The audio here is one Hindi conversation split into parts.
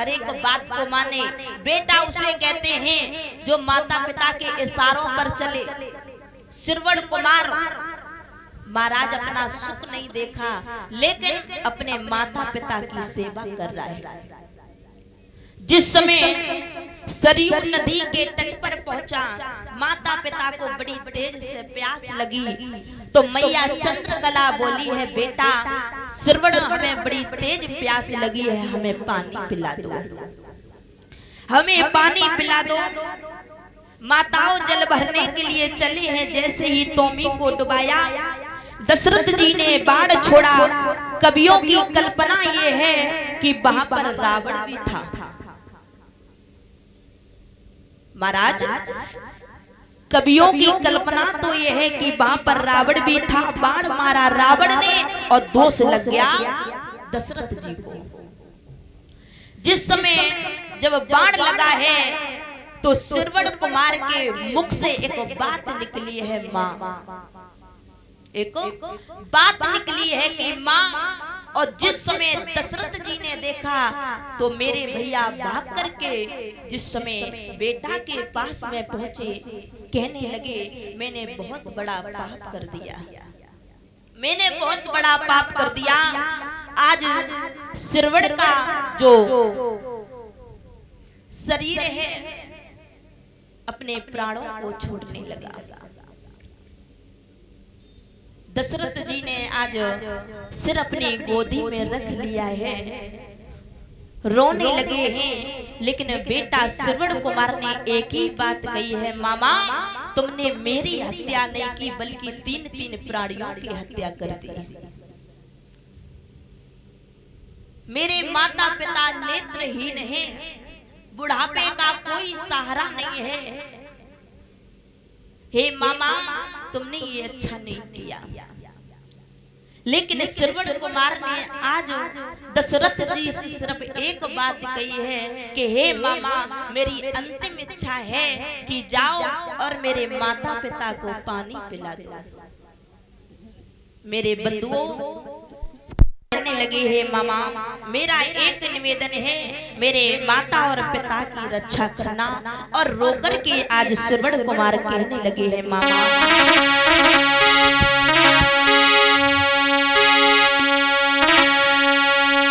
हर एक बात को माने। बेटा उसे कहते हैं जो माता पिता के इशारों पर चले। श्रवण कुमार महाराज अपना सुख नहीं देखा, लेकिन अपने माता पिता की सेवा कर रहा है। जिस समय सरयू नदी के तट पर पहुंचा, माता पिता को बड़ी तेज से प्यास लगी, तो मैया चंद्रकला बोली है, बेटा श्रवण हमें बड़ी तेज प्यास लगी है, हमें पानी पिला दो, हमें पानी पिला दो। माताओं जल भरने के लिए चले हैं। जैसे ही तोमी को डुबाया, दशरथ जी ने बाण छोड़ा। कवियों की कल्पना ये है कि वहां पर रावण भी था। महाराज कवियों की कल्पना तो यह है कि वहां पर रावण भी था। बाण मारा रावण ने और दोष लग गया दशरथ जी को। जिस समय जब बाण लगा है तो श्रवण कुमार के मुख से एक बात निकली है, माँ, एक बात निकली है कि माँ। और जिस समय दशरथ जी ने देखा तो मेरे भैया भाग करके जिस समय बेटा के पास में पहुंचे, कहने लगे, मैंने बहुत बड़ा पाप कर दिया, मैंने बहुत बड़ा पाप कर दिया। आज श्रवण का जो शरीर है अपने प्राणों को छोड़ने लगा। दशरथ जी ने आज सिर अपनी गोदी में रख लिया है, रोने लगे हैं। लेकिन बेटा श्रवण कुमार ने एक ही बात कही है, मामा तुमने मेरी हत्या नहीं की बल्कि 3 प्राणियों की हत्या कर दी। मेरे माता पिता नेत्रहीन हैं, बुढ़ापे का कोई सहारा नहीं है। हे मामा तुमने ये अच्छा नहीं किया। लेकिन श्रवण कुमार ने आज दशरथ जी से सिर्फ एक बात कही है कि हे मामा मेरी अंतिम इच्छा है कि जाओ और मेरे माता पिता को पानी पिला दो। मेरे बंधुओं कहने लगे, हे मामा मेरा एक निवेदन है, मेरे माता और पिता की रक्षा करना। और रोकर के आज श्रवण कुमार कहने लगे, हे मामा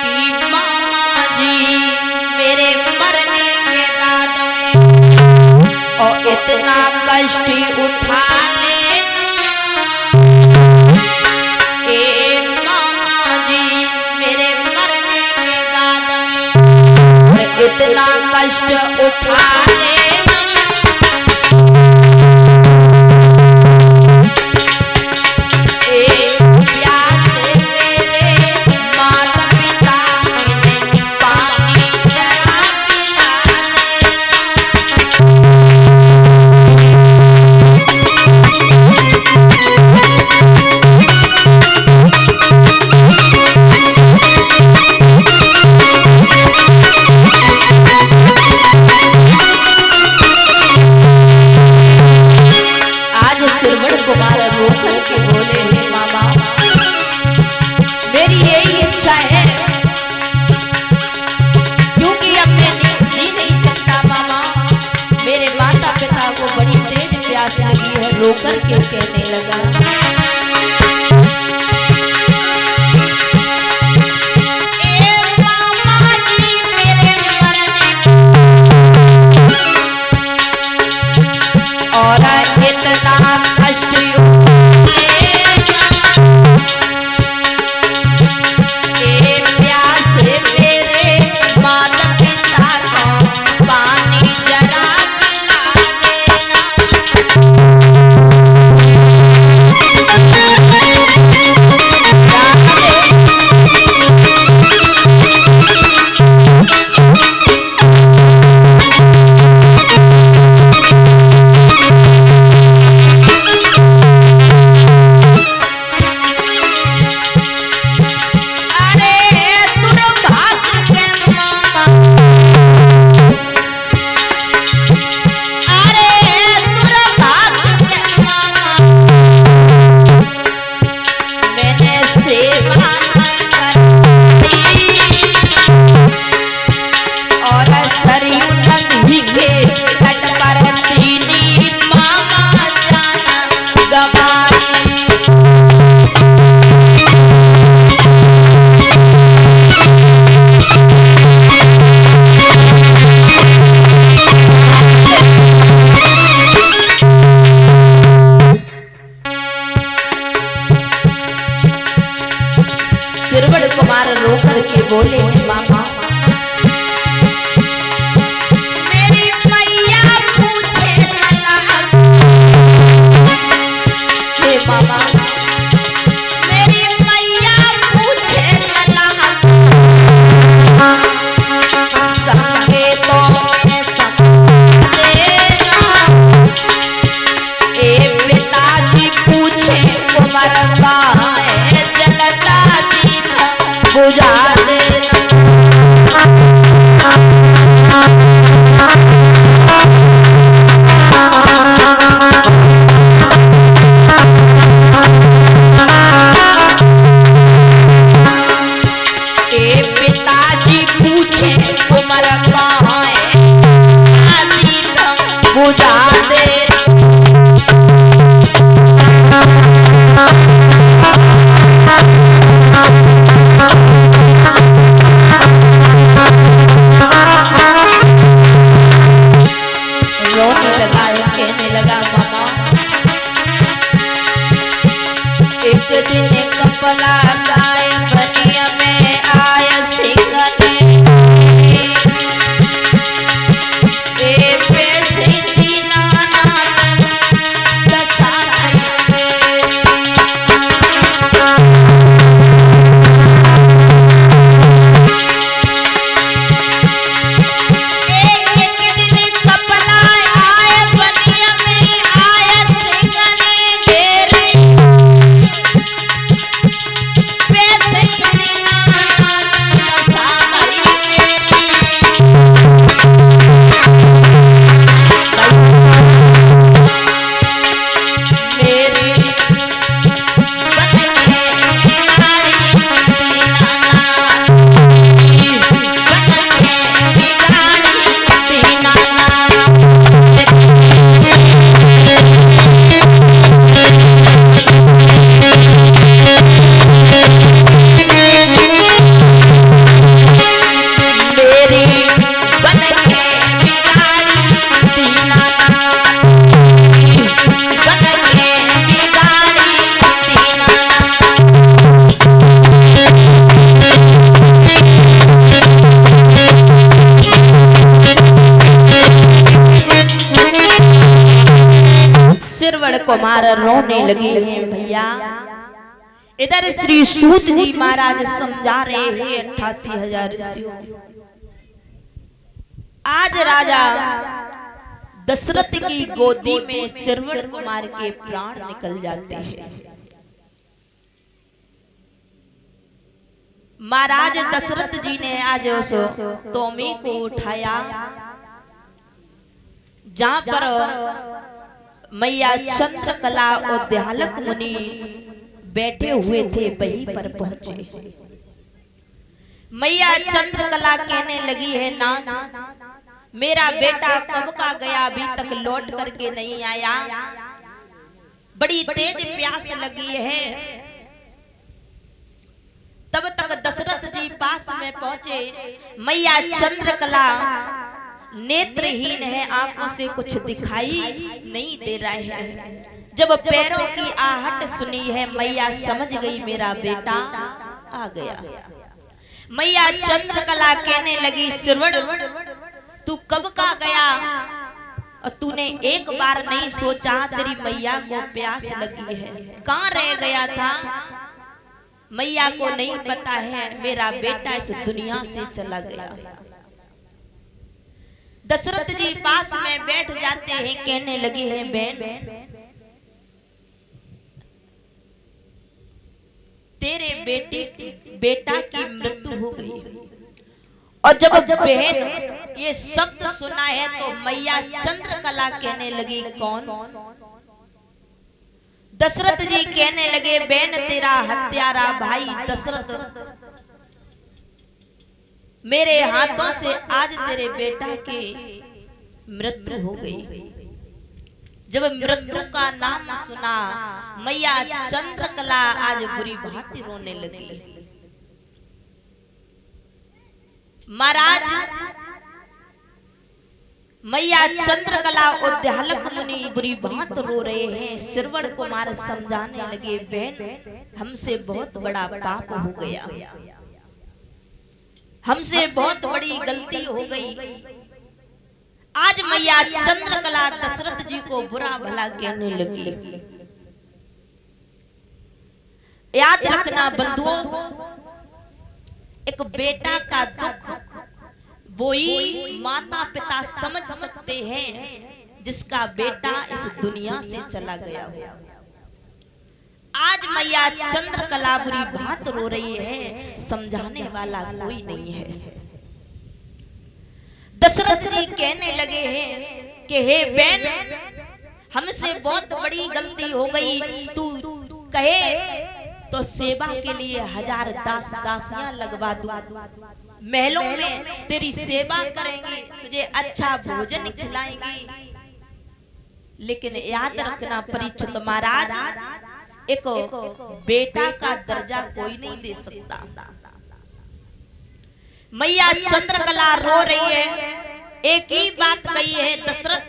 कि मामा जी मेरे मरने के बाद में और इतना कष्ट उठाने इतना कष्ट उठा लेना, प्यास मेरे माता पिता ने पानी जरा पिला रोकर के कहने लगा, मामा जी मेरे मरने और इतना कष्ट प्यास मेरे माता पिता को पानी जरा पिला देना। सिरवड़ कुमार रोने लगे हैं भैया। इधर श्री सूत जी महाराज समझा रहे हैं 88,000 ऋषियों। आज राजा दशरथ की गोदी में सिरवड़ कुमार के प्राण निकल जाते हैं। महाराज दशरथ जी ने आज उस तोमी को उठाया जहां पर मैया चंद्रकला उद्यालक मुनि बैठे हुए थे, वहीं पर पहुंचे। मैया चंद्रकला कहने लगी है, नाथ मेरा बेटा कब का गया, अभी तक लौट करके नहीं आया, बड़ी तेज प्यास लगी है। तब तक दशरथ जी पास में पहुंचे। मैया चंद्रकला नेत्रहीन है, आंखों से कुछ दिखाई नहीं दे रहा है। जब पैरों की आहट सुनी है, मैया समझ गई मेरा बेटा आ गया। मैया चंद्रकला कहने लगी, सिरवड़ तू कब का गया और तूने एक बार नहीं सोचा तेरी मैया को प्यास लगी है, कहां रह गया था? मैया को नहीं पता है मेरा बेटा इस दुनिया से चला गया। दशरथ जी पास में बैठ जाते हैं, कहने लगे हैं, बहन तेरे बेटा की मृत्यु हो गई। और जब बहन ये शब्द सुना है तो मैया चंद्रकला कहने लगी, कौन? दशरथ जी कहने लगे, बहन तेरा हत्यारा भाई दशरथ मेरे हाथों से आज तेरे बेटा की मृत्यु हो गई। जब मृत्यु का नाम सुना मैया चंद्रकला आज बुरी भांति रोने लगी। महाराज मैया चंद्रकला उद्यालक मुनि बुरी भांति रो रहे हैं। सिरवड़ कुमार समझाने लगे, बहन हमसे बहुत बड़ा पाप हो गया, हमसे बहुत बड़ी गलती हो गई। आज मैया चंद्रकला दशरथ जी को बुरा भला कहने लगी। याद रखना बंधुओं, एक बेटा का दुख वो ही माता पिता समझ सकते हैं जिसका बेटा इस दुनिया से चला गया हो। आज मैया चंद्रकला बुरी भांति रो रही है, समझाने वाला कोई नहीं है। दशरथ जी कहने लगे हैं कि हे बहन हमसे बहुत बड़ी गलती हो गई, तू कहे तो सेवा के लिए 1000 दास दासियां लगवा दूं, महलों में तेरी सेवा करेंगे, तुझे अच्छा भोजन खिलाएंगे। लेकिन याद रखना परीक्षित महाराज, एक बेटा का दर्जा कोई नहीं दे सकता। मैया चंद्रकला रो रही है, एक ही बात कही है, दशरथ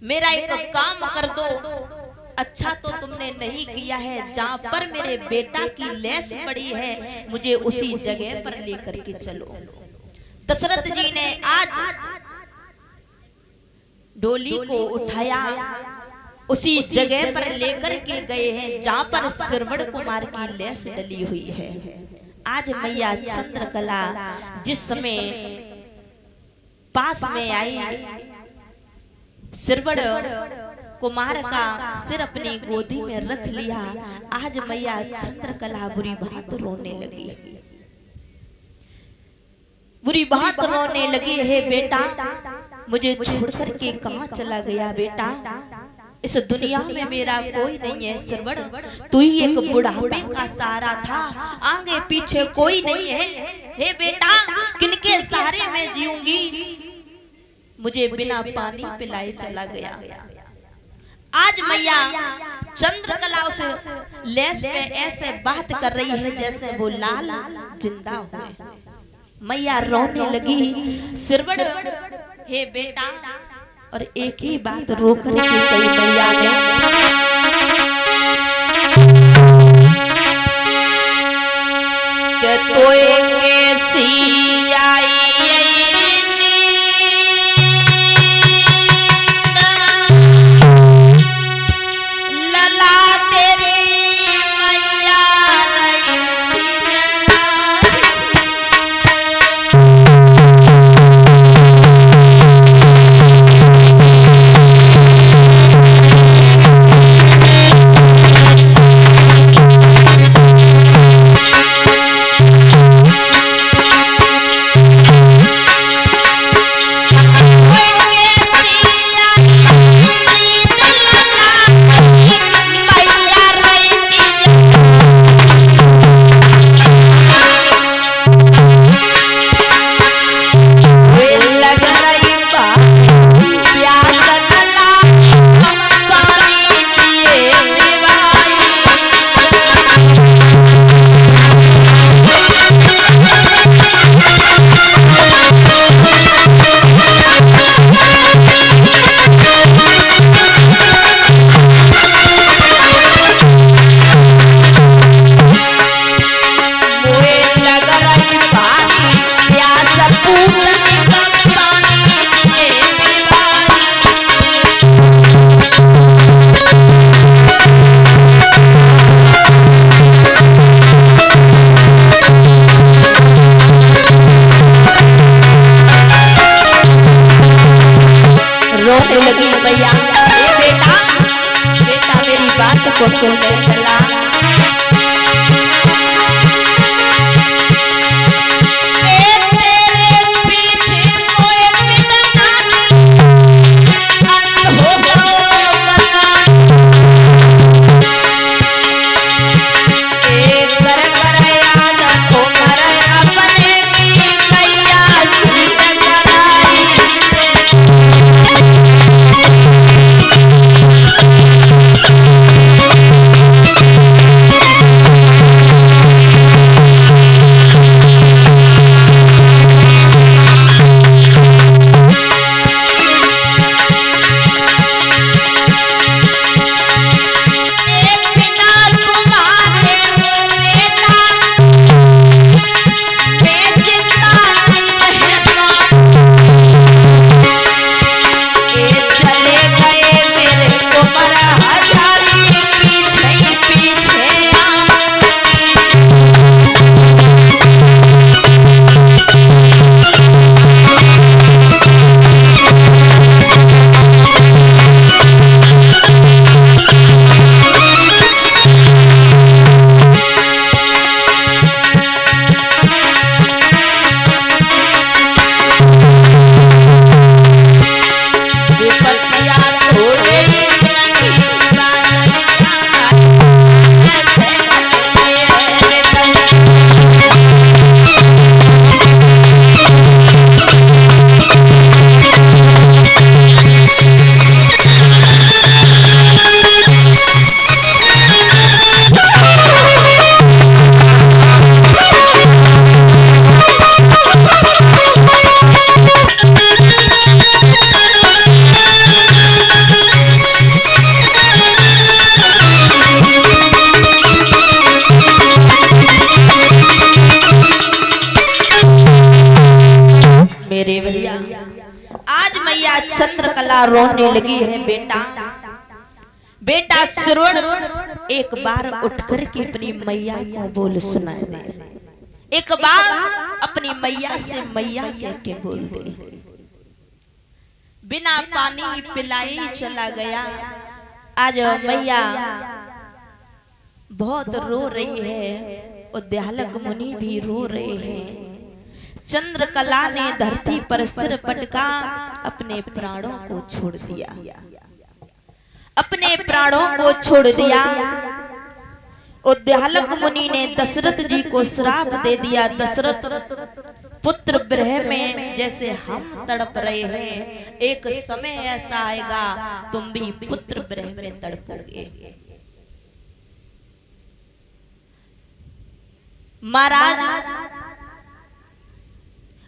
मेरा एक काम कर दो। अच्छा तो तुमने नहीं किया है, जहां पर मेरे बेटा की लेस पड़ी है मुझे उसी जगह पर लेकर के चलो। दशरथ जी ने आज डोली को उठाया, उसी जगह पर लेकर के गए हैं जहां पर सिरवड़ कुमार की लेस डली हुई है। आज मैया चंद्रकला जिस समय पास में आई, सिरवड़ कुमार का सिर अपनी गोदी में रख लिया। आज मैया चंद्रकला बुरी भांति रोने लगी, बुरी भांति रोने लगी है, बेटा मुझे छोड़ करके कहां चला गया बेटा? इस दुनिया में मेरा कोई नहीं है सिरवड़, तू ही एक बुढ़ापे का सहारा था, आगे पीछे कोई नहीं है। हे बेटा किनके सहारे में जीऊंगी? मुझे बिना पानी पिलाए चला गया। आज मैया चंद्रकला उस लेस पे ऐसे बात कर रही है जैसे वो लाल जिंदा हुए। मैया रोने लगी, सिरवड़ हे बेटा, और एक ही बात रो कर के कही मैया ने, कि तोए कैसी आई मेरे भैया आज मैया चंद्रकला रोने लगी है। बेटा श्रवण एक बार उठ कर के अपनी मैया को बोल सुना दे, एक बार अपनी मैया से मैया कह के बोल दे। बिना पानी पिलाए चला गया। आज मैया बहुत रो रही है, उद्यालक मुनि भी रो रहे हैं। चंद्रकला ने धरती पर सिर पटका अपने प्राणों को छोड़ दिया, अपने प्राणों को छोड़ दिया। उद्यालक मुनि ने दशरथ जी को श्राप दे दिया। दशरथ पुत्र विरह में जैसे हम तड़प रहे हैं, एक समय ऐसा आएगा तुम भी पुत्र विरह में तड़पोगे। महाराज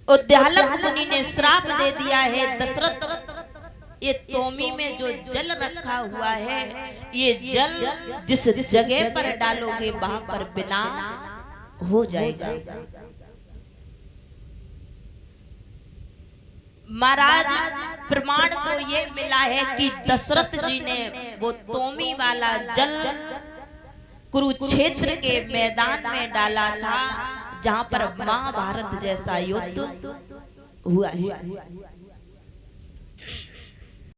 उद्यालक मुनि ने श्राप दे दिया है, दशरथ ये तोमी में जो जल रखा हुआ है, ये जल जिस जगह पर डालोगे वहां पर विनाश हो जाएगा। महाराज प्रमाण तो ये मिला है कि दशरथ जी ने वो तोमी वाला जल कुरुक्षेत्र के मैदान में डाला था, जहां पर महाभारत जैसा युद्ध हुआ है।